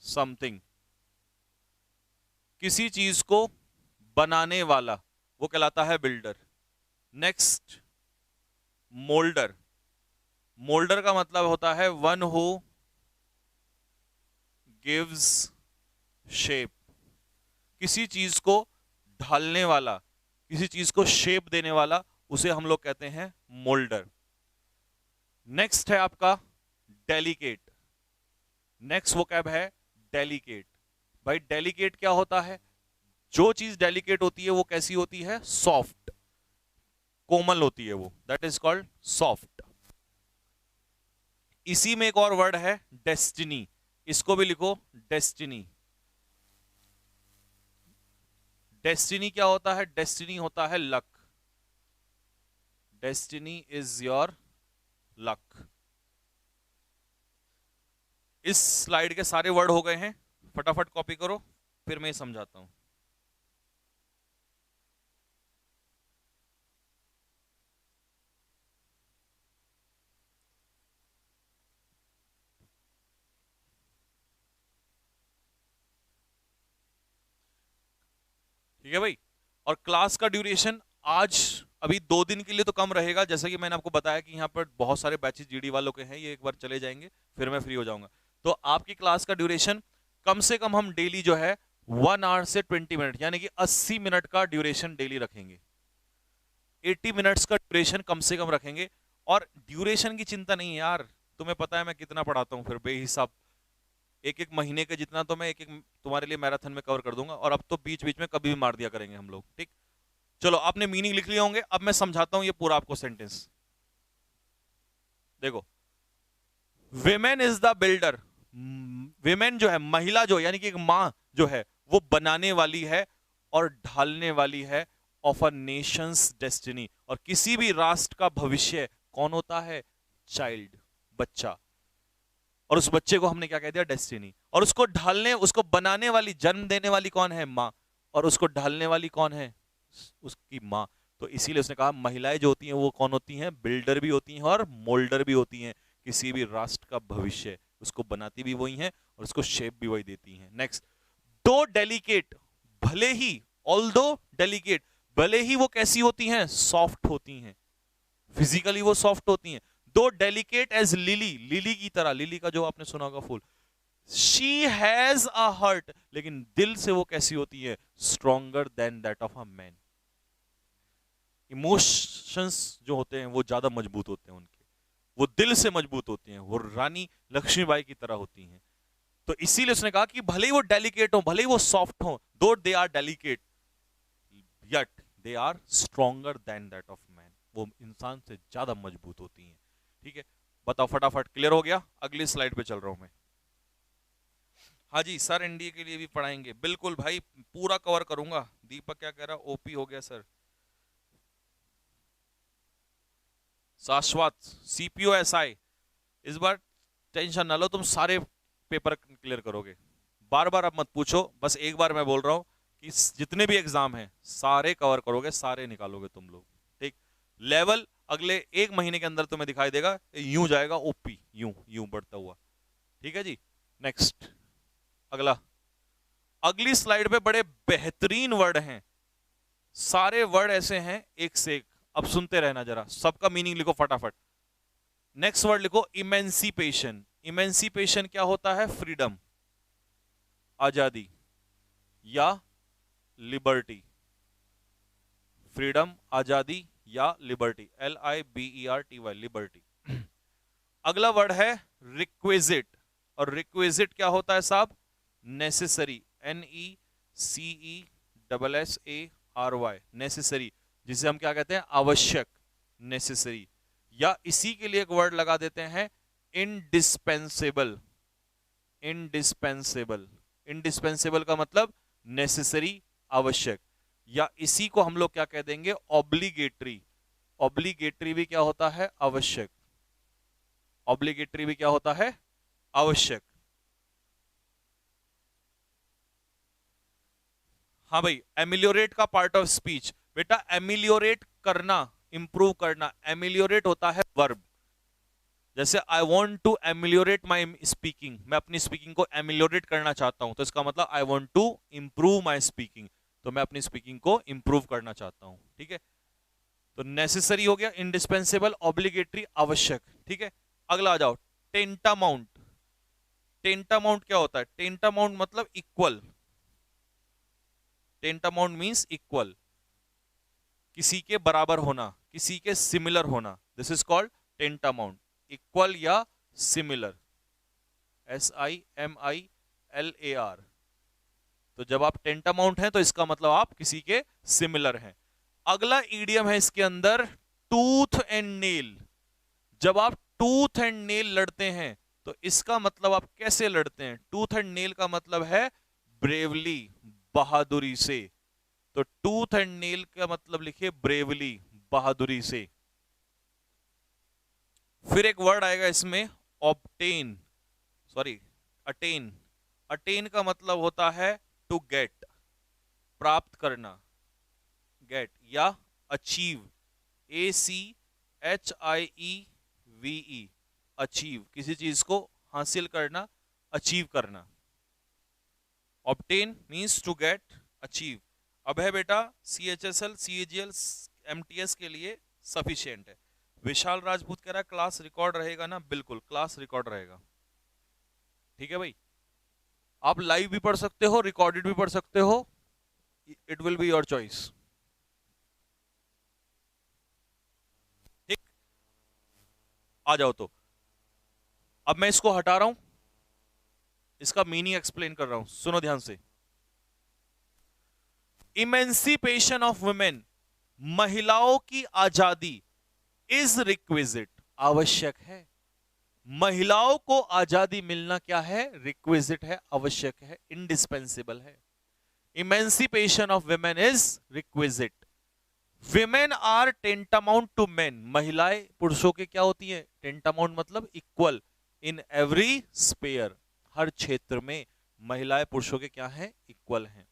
समथिंग, किसी चीज को बनाने वाला, वो कहलाता है बिल्डर। Next, moulder. मोल्डर का मतलब होता है वन हु गिव्स शेप, किसी चीज को ढालने वाला, किसी चीज को शेप देने वाला, उसे हम लोग कहते हैं मोल्डर। नेक्स्ट है आपका डेलिकेट। नेक्स्ट वोकैब है डेलिकेट। भाई डेलिकेट क्या होता है, जो चीज डेलिकेट होती है वो कैसी होती है, सॉफ्ट, कोमल होती है वो, दैट इज कॉल्ड सॉफ्ट। इसी में एक और वर्ड है डेस्टिनी, इसको भी लिखो डेस्टिनी। डेस्टिनी क्या होता है, डेस्टिनी होता है luck, destiny is your luck. इस स्लाइड के सारे वर्ड हो गए हैं, फटाफट कॉपी करो, फिर मैं समझाता हूं। ठीक है भाई, और क्लास का ड्यूरेशन आज अभी 2 दिन के लिए तो कम रहेगा, जैसे कि मैंने आपको बताया कि यहाँ पर बहुत सारे बैचेस जीडी वालों के हैं, ये एक बार चले जाएंगे फिर मैं फ्री हो जाऊंगा। तो आपकी क्लास का ड्यूरेशन कम से कम हम डेली जो है 1 आवर से 20 मिनट, यानी कि 80 मिनट का ड्यूरेशन डेली रखेंगे। 80 मिनट्स का ड्यूरेशन कम से कम रखेंगे। और ड्यूरेशन की चिंता नहीं है यार, तुम्हें पता है मैं कितना पढ़ाता हूँ फिर बेहिसाब, एक एक महीने के जितना तो मैं एक एक तुम्हारे लिए मैराथन में कवर कर दूंगा, और अब तो बीच बीच में कभी भी मार दिया करेंगे हम लोग। ठीक, चलो आपने मीनिंग लिख लिए होंगे, अब मैं समझाता हूं ये पूरा आपको सेंटेंस। देखो, women is the builder, women जो है, महिला जो यानी कि एक मां जो है वो बनाने वाली है और ढालने वाली है ऑफ अ नेशंस डेस्टिनी, और किसी भी राष्ट्र का भविष्य कौन होता है, चाइल्ड, बच्चा। और उस बच्चे को हमने क्या कह दिया, डेस्टिनी। और उसको ढालने, उसको बनाने वाली, जन्म देने वाली कौन है, मां, और उसको ढालने वाली कौन है, उसकी मां। तो इसीलिए उसने कहा महिलाएं जो होती हैं वो कौन होती हैं, बिल्डर भी होती हैं और मोल्डर भी होती हैं। किसी भी राष्ट्र का भविष्य उसको बनाती भी वही हैं और उसको शेप भी वही देती हैं। नेक्स्ट, दो डेलिकेट, भले ही, ऑल्दो डेलिकेट, भले ही वो कैसी होती हैं, सॉफ्ट होती हैं, फिजिकली वो सॉफ्ट होती हैं। दो डेलिकेट एज लिली, लिली की तरह, लिली का जो आपने सुना होगा फूल, शी हैज अ हर्ट, लेकिन दिल से वो कैसी होती है, stronger than that of a man. Emotions जो होते हैं वो ज्यादा मजबूत होते हैं उनके, वो दिल से मजबूत होती हैं, वो रानी लक्ष्मीबाई की तरह होती हैं। तो इसीलिए उसने कहा कि भले ही वो डेलिकेट हो, भले ही वो सॉफ्ट हो, though they are delicate yet they are stronger than that of man, वो इंसान से ज्यादा मजबूत होती हैं। ठीक है, बताओ फटाफट, क्लियर हो गया? अगली स्लाइड पे चल रहा हूं मैं। हाँ जी सर, एनडीए के लिए भी पढ़ाएंगे, बिल्कुल भाई, पूरा कवर करूंगा। दीपक क्या कह रहा, ओपी हो गया सर। शाश्वत, सीपीओ एसआई, इस बार टेंशन ना लो, तुम सारे पेपर क्लियर करोगे। बार बार अब मत पूछो, बस एक बार मैं बोल रहा हूं कि जितने भी एग्जाम हैं सारे कवर करोगे, सारे निकालोगे तुम लोग। ठीक, लेवल अगले 1 महीने के अंदर तुम्हें दिखाई देगा, यूं जाएगा ओपी, यूं यूं बढ़ता हुआ। ठीक है जी, नेक्स्ट, अगला। अगली स्लाइड पे बड़े बेहतरीन वर्ड हैं, सारे वर्ड ऐसे हैं एक से एक, अब सुनते रहना जरा, सबका मीनिंग लिखो फटाफट। नेक्स्ट वर्ड लिखो इमेंसिपेशन। इमेंसिपेशन क्या होता है? फ्रीडम, आजादी या लिबर्टी। फ्रीडम, आजादी या लिबर्टी, LIBERTY, लिबर्टी। अगला वर्ड है रिक्विजिट, और रिक्विजिट क्या होता है साहब? नेसेसरी, NECESSARY, नेसेसरी, जिसे हम क्या कहते हैं? आवश्यक, नेसेसरी। या इसी के लिए एक वर्ड लगा देते हैं इंडिस्पेंसेबल। इंडिस्पेंसेबल, इंडिस्पेंसेबल का मतलब नेसेसरी, आवश्यक। या इसी को हम लोग क्या कह देंगे? ऑब्लिगेटरी। ऑब्लिगेटरी भी क्या होता है? आवश्यक। ऑब्लिगेटरी भी क्या होता है? आवश्यक। हाँ भाई, एमिलियोरेट का पार्ट ऑफ स्पीच। बेटा एमिलियोरेट करना, इंप्रूव करना, एमिलियोरेट होता है वर्ब। जैसे I want to ameliorate my speaking, मैं अपनी स्पीकिंग को एमिलियोरेट करना चाहता हूं, तो इसका मतलब I want to improve my speaking, तो मैं अपनी स्पीकिंग को इंप्रूव करना चाहता हूं। ठीक है, तो नेसेसरी हो गया, इंडिस्पेंसेबल, ऑब्लिगेटरी, आवश्यक। ठीक है, अगला आ जाओ, टेंटामाउंट। टेंटामाउंट क्या होता है? टेंटामाउंट मतलब इक्वल। टेंटामाउंट मींस इक्वल, किसी के बराबर होना, किसी के सिमिलर होना, दिस इज कॉल्ड टेंटामाउंट। इक्वल या सिमिलर, SIMILAR। तो जब आप टेंटामाउंट हैं तो इसका मतलब आप किसी के सिमिलर हैं। अगला ईडियम है इसके अंदर, टूथ एंड नेल। जब आप टूथ एंड नेल लड़ते हैं तो इसका मतलब आप कैसे लड़ते हैं? टूथ एंड नेल का मतलब है ब्रेवली, बहादुरी से। तो टूथ एंड नेल का मतलब लिखिए ब्रेवली, बहादुरी से। फिर एक वर्ड आएगा इसमें, ऑब्टेन, सॉरी अटेन। अटेन का मतलब होता है टू गेट, प्राप्त करना, गेट, या अचीव, ACHIEVE, अचीव, किसी चीज को हासिल करना, अचीव करना। Obtain means to get, achieve. अब है बेटा CHSL, CAGL, MTS के लिए सफिशिएंट है। विशाल राजपूत कह रहा है क्लास रिकॉर्ड रहेगा ना? बिल्कुल क्लास रिकॉर्ड रहेगा। ठीक है भाई, आप लाइव भी पढ़ सकते हो, रिकॉर्डेड भी पढ़ सकते हो, it will be your choice. ठीक, आ जाओ। तो अब मैं इसको हटा रहा हूं, इसका मीनिंग एक्सप्लेन कर रहा हूं, सुनो ध्यान से। इमेंसिपेशन ऑफ वुमेन, महिलाओं की आजादी, इज रिक्विजिट, आवश्यक है। महिलाओं को आजादी मिलना क्या है? रिक्विजिट है, आवश्यक है, इंडिस्पेंसिबल है। Emancipation of women is requisite. Women are tantamount to men, महिलाएं पुरुषों के क्या होती हैं? टेंटामाउंट मतलब इक्वल, इन एवरी स्पेयर, हर क्षेत्र में महिलाएं पुरुषों के क्या हैं? इक्वल हैं।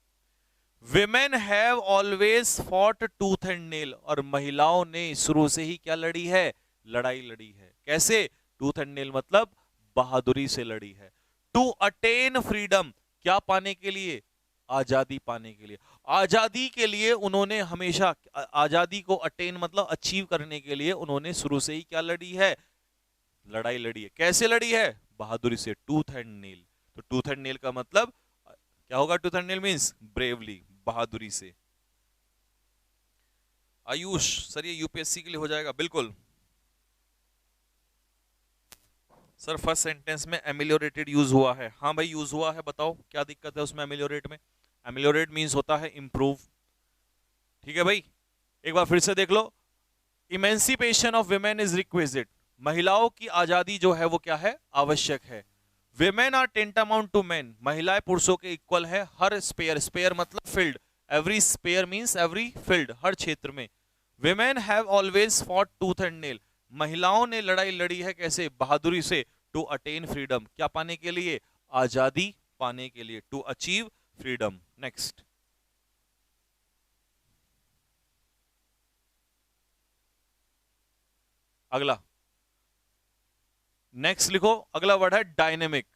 Women have always fought tooth and nail, और महिलाओं ने शुरू से ही क्या लड़ी है? लड़ाई लड़ी है। कैसे? टूथ एंड नेल मतलब बहादुरी से लड़ी है। टू अटेन फ्रीडम, क्या पाने के लिए? आजादी पाने के लिए। आजादी के लिए उन्होंने हमेशा, आजादी को अटेन मतलब अचीव करने के लिए उन्होंने शुरू से ही क्या लड़ी है? लड़ाई लड़ी है। कैसे लड़ी है? बहादुरी से, टूथ एंड नेल। तो टूथ एंड नेल का मतलब क्या होगा? Tooth and nail means bravely, बहादुरी से। आयुष सर ये यूपीएससी के लिए हो जाएगा? बिल्कुल सर, फर्स्ट सेंटेंस में एमिलियोरेटेड यूज हुआ है। हाँ भाई यूज हुआ है, बताओ क्या दिक्कत है उसमें? एमिलियोरेट में, एमिलियोरेट मींस होता है इंप्रूव। ठीक है भाई, एक बार फिर से देख लो। Emancipation of women is requisite, महिलाओं की आजादी जो है वो क्या है? आवश्यक है। Women are tantamount to men, महिलाएं पुरुषों के इक्वल है हर स्पेयर, स्पेयर मतलब field, every sphere means every field, हर क्षेत्र में। Women have always fought tooth and nail, महिलाओं ने लड़ाई लड़ी है कैसे? बहादुरी से। टू अटेन फ्रीडम, क्या पाने के लिए? आजादी पाने के लिए, टू अचीव फ्रीडम। नेक्स्ट, अगला, नेक्स्ट लिखो, अगला वर्ड है डायनेमिक।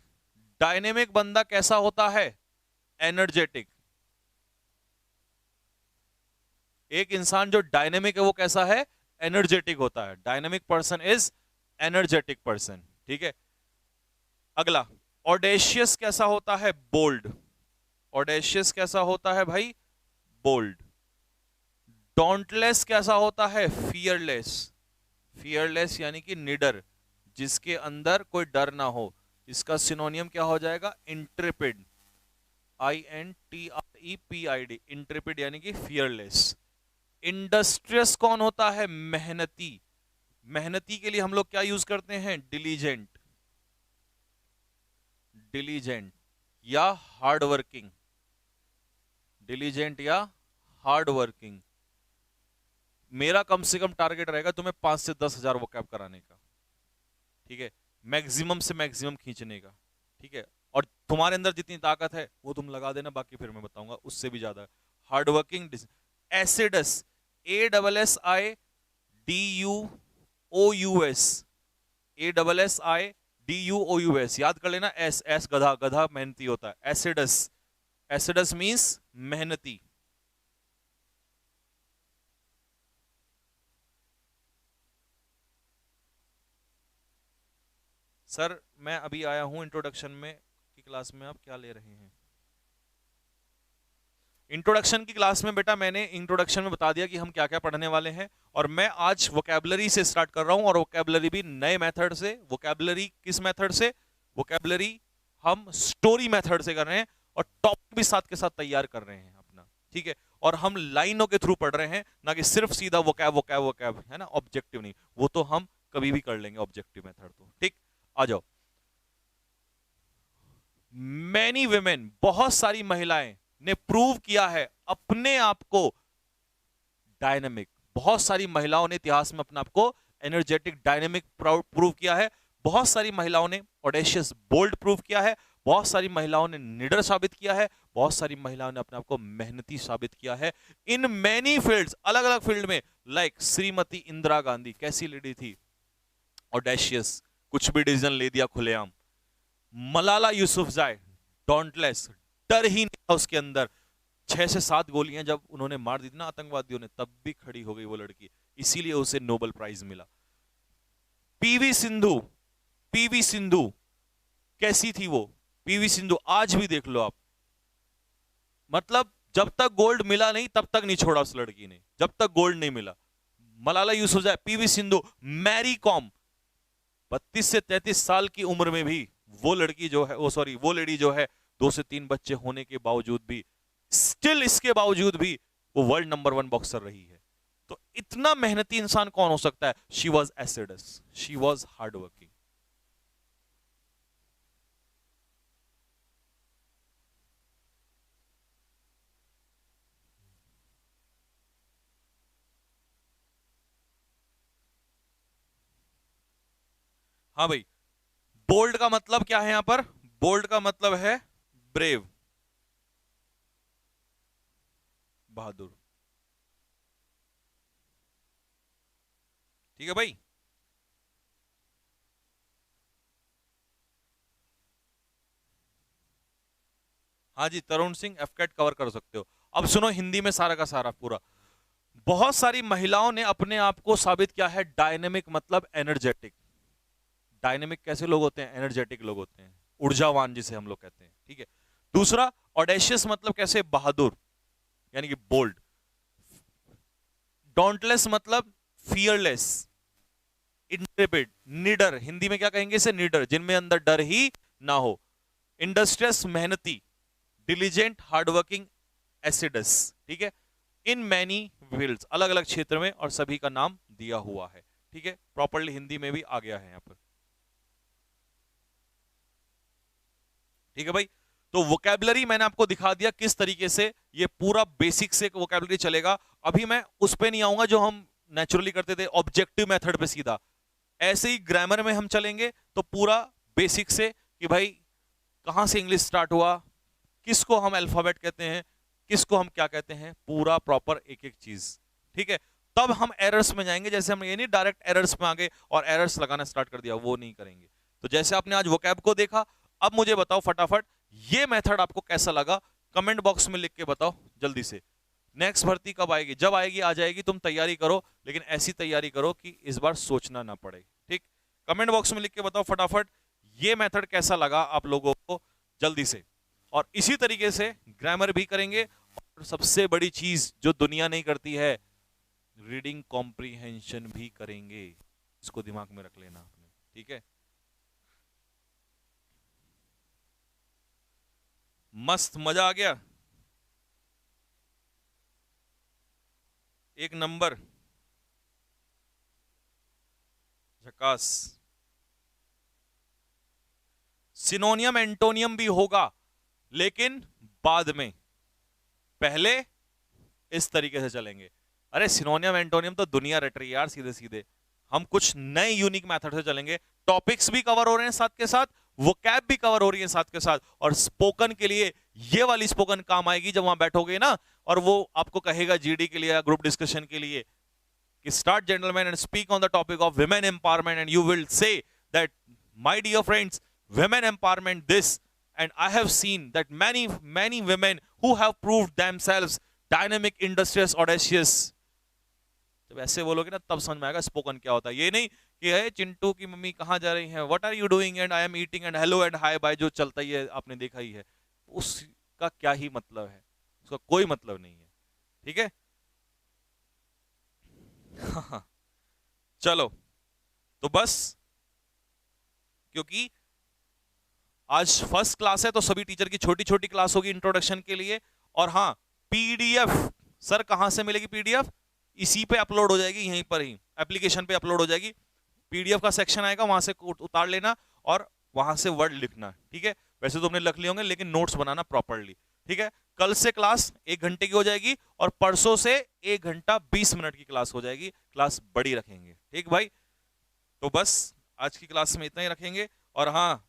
डायनेमिक बंदा कैसा होता है? एनर्जेटिक। एक इंसान जो डायनेमिक है वो कैसा है? एनर्जेटिक होता है। Dynamic person is energetic person, ठीक है। अगला, ऑडेशियस कैसा होता है? बोल्ड। ऑडेशियस कैसा होता है भाई? बोल्ड। डॉन्टलेस कैसा होता है? फियरलेस। फियरलेस यानी कि निडर, जिसके अंदर कोई डर ना हो। इसका सिनोनियम क्या हो जाएगा? इंट्रेपिड। INTREPID, इंट्रेपिड यानी कि फियरलेस। इंडस्ट्रियस कौन होता है? मेहनती। मेहनती के लिए हम लोग क्या यूज करते हैं? डिलीजेंट। डिलीजेंट या हार्ड वर्किंग। डिलीजेंट या हार्ड वर्किंग। मेरा कम से कम टारगेट रहेगा तुम्हें 5 से 10 हजार वोकैब कराने का, ठीक है, मैक्सिमम से मैक्सिमम खींचने का, ठीक है। और तुम्हारे अंदर जितनी ताकत है वो तुम लगा देना, बाकी फिर मैं बताऊंगा उससे भी ज्यादा। Hard working. Acidus, ASSIDUOUS, ASSIDUOUS, याद कर लेना। एस एस गधा, गधा मेहनती होता है। एसिडस, एसिडस मींस मेहनती। सर मैं अभी आया हूं इंट्रोडक्शन में की क्लास में, आप क्या ले रहे हैं? इंट्रोडक्शन की क्लास में बेटा मैंने इंट्रोडक्शन में बता दिया कि हम क्या क्या पढ़ने वाले हैं, और मैं आज वोकैबुलरी से स्टार्ट कर रहा हूं, और वोकैबुलरी भी नए मेथड से। वोकैबुलरी किस मेथड से? वोकैबुलरी हम स्टोरी मेथड से कर रहे हैं, और टॉपिक भी साथ के साथ तैयार कर रहे हैं अपना, ठीक है। और हम लाइनों के थ्रू पढ़ रहे हैं, ना कि सिर्फ सीधा वोकैब वोकैब वोकैब, है ना, ऑब्जेक्टिव नहीं। वो तो हम कभी भी कर लेंगे ऑब्जेक्टिव मेथड तो, ठीक। आ जाओ। मैनी विमेन, बहुत सारी महिलाएं ने प्रूव किया है अपने आप को डायनेमिक। बहुत सारी महिलाओं ने इतिहास में अपने आप को एनर्जेटिक, डायनेमिक प्रूव किया है। बहुत सारी महिलाओं ने ऑडेशियस, बोल्ड प्रूव किया है। बहुत सारी महिलाओं ने निडर साबित किया है। बहुत सारी महिलाओं ने अपने आप को मेहनती साबित किया है इन मैनी फील्ड्स, अलग अलग फील्ड में। लाइक श्रीमती इंदिरा गांधी, कैसी लेडी थी? ऑडेशियस, कुछ भी डिसीजन ले दिया खुलेआम। मलाला यूसुफजाई, डॉन्टलेस, डर ही नहीं था उसके अंदर। 6 से 7 गोलियां जब उन्होंने मार दी थी ना आतंकवादियों ने, तब भी खड़ी हो गई वो लड़की, इसीलिए उसे नोबेल प्राइज मिला। पीवी सिंधु, पीवी सिंधु कैसी थी वो? पीवी सिंधु आज भी देख लो आप, मतलब जब तक गोल्ड मिला नहीं तब तक नहीं छोड़ा उस लड़की ने, जब तक गोल्ड नहीं मिला। मलाला यूसुफजाई, पीवी सिंधु, मैरी कॉम, 32 से 33 साल की उम्र में भी वो लड़की जो है, वो सॉरी वो लेडी जो है, 2 से 3 बच्चे होने के बावजूद भी, स्टिल इसके बावजूद भी वो वर्ल्ड नंबर 1 बॉक्सर रही है। तो इतना मेहनती इंसान कौन हो सकता है? She was acidus, she was hard working. हाँ भाई, बोल्ड का मतलब क्या है यहां पर? बोल्ड का मतलब है ब्रेव, बहादुर, ठीक है भाई। हाँ जी, तरुण सिंह, एफकेट कवर कर सकते हो। अब सुनो हिंदी में सारा का सारा पूरा। बहुत सारी महिलाओं ने अपने आप को साबित किया है डायनेमिक, मतलब एनर्जेटिक। डायनेमिक कैसे लोग होते हैं? एनर्जेटिक लोग होते हैं, ऊर्जावान जिसे हम लोग कहते हैं, ठीक है। दूसरा, ऑडेशियस मतलब कैसे? बहादुर, यानी कि बोल्ड। डॉन्टलेस मतलब फियरलेस, इंट्रेपिड, निडर। हिंदी में क्या कहेंगे इसे? निडर, जिनमें अंदर डर ही ना हो। इंडस्ट्रियस, मेहनती। Diligent, hardworking. एसिडस, ठीक है। इन मैनी फील्ड्स, अलग अलग क्षेत्र में, और सभी का नाम दिया हुआ है, ठीक है। प्रॉपरली हिंदी में भी आ गया है यहां पर, ठीक है भाई। तो वोकैबुलरी मैंने आपको दिखा दिया किस तरीके से ये पूरा बेसिक से वोकैबुलरी चलेगा। अभी मैं उस पे नहीं आऊंगा जो हम नेचुरली करते थे, ऑब्जेक्टिव मेथड पे सीधा। ऐसे ही ग्रामर में हम चलेंगे तो पूरा बेसिक से, कि भाई कहां से इंग्लिश स्टार्ट हुआ, किसको हम अल्फाबेट कहते हैं, किसको हम क्या कहते हैं, पूरा प्रॉपर एक एक चीज, ठीक है। तब हम एरर्स में जाएंगे। जैसे हम ये नहीं डायरेक्ट एरर्स में आ गए और एरर्स लगाना स्टार्ट कर दिया, वो नहीं करेंगे। तो जैसे आपने आज वोकैब को देखा, अब मुझे बताओ फटाफट ये मेथड आपको कैसा लगा, कमेंट बॉक्स में लिख के बताओ जल्दी से। नेक्स्ट भर्ती कब आएगी? जब आएगी आ जाएगी, तुम तैयारी करो, लेकिन ऐसी तैयारी करो कि इस बार सोचना ना पड़े, ठीक। कमेंट बॉक्स में लिख के बताओ फटाफट ये मेथड कैसा लगा आप लोगों को, जल्दी से। और इसी तरीके से ग्रामर भी करेंगे, और सबसे बड़ी चीज जो दुनिया नहीं करती है, रीडिंग कॉम्प्रीहेंशन भी करेंगे। इसको दिमाग में रख लेना आपने, ठीक है। मस्त, मजा आ गया, एक नंबर, झकास। सिनोनियम एंटोनियम भी होगा, लेकिन बाद में, पहले इस तरीके से चलेंगे। अरे सिनोनियम एंटोनियम तो दुनिया रट रही है यार सीधे सीधे, हम कुछ नए यूनिक मेथड से चलेंगे। टॉपिक्स भी कवर हो रहे हैं साथ के साथ, वोकैब भी कवर हो रही है साथ के साथ, और स्पोकन के लिए ये वाली स्पोकन काम आएगी जब वहां बैठोगे ना, और वो आपको कहेगा जीडी के लिए, ग्रुप डिस्कशन के लिए कि start gentleman and speak on the topic of women empowerment, and you will say that my dear friends, women empowerment this, and I have seen that many women who have proved themselves dynamic, industrious, audacious. जब ऐसे बोलोगे ना तब समझ में आएगा spoken क्या होता है। ये नहीं कि है चिंटू की मम्मी कहाँ जा रही हैं, what are you doing and I am eating and hello and hi bye, जो चलता ही है आपने देखा ही है, उसका क्या ही मतलब है, उसका कोई मतलब नहीं है, ठीक है। चलो तो बस, क्योंकि आज फर्स्ट क्लास है तो सभी टीचर की छोटी छोटी क्लास होगी इंट्रोडक्शन के लिए। और हाँ, पीडीएफ सर कहां से मिलेगी? पीडीएफ इसी पे अपलोड हो जाएगी, यहीं पर ही एप्लीकेशन पे अपलोड हो जाएगी। पीडीएफ का सेक्शन आएगा, वहां से उतार लेना और वहां से वर्ड लिखना, ठीक है। वैसे तो हमने लिख लिए होंगे, लेकिन नोट्स बनाना प्रॉपरली, ठीक है। कल से क्लास 1 घंटे की हो जाएगी, और परसों से 1 घंटा 20 मिनट की क्लास हो जाएगी। क्लास बड़ी रखेंगे, ठीक भाई। तो बस आज की क्लास में इतना ही रखेंगे। और हाँ,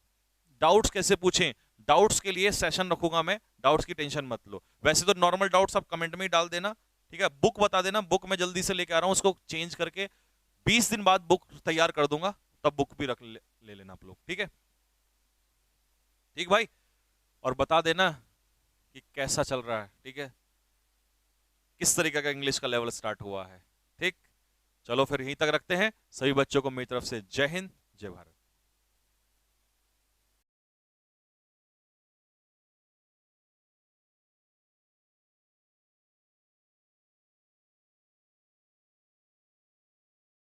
डाउट्स कैसे पूछें, डाउट्स के लिए सेशन रखूंगा मैं, डाउट्स की टेंशन मत लो। वैसे तो नॉर्मल डाउट्स आप कमेंट में ही डाल देना, ठीक है। बुक बता देना, बुक मैं जल्दी से लेके आ रहा हूं, उसको चेंज करके 20 दिन बाद बुक तैयार कर दूंगा, तब बुक भी ले लेना आप लोग, ठीक है। ठीक भाई, और बता देना कि कैसा चल रहा है, ठीक है, किस तरीके का इंग्लिश का लेवल स्टार्ट हुआ है, ठीक। चलो फिर यहीं तक रखते हैं। सभी बच्चों को मेरी तरफ से जय हिंद, जय भारत।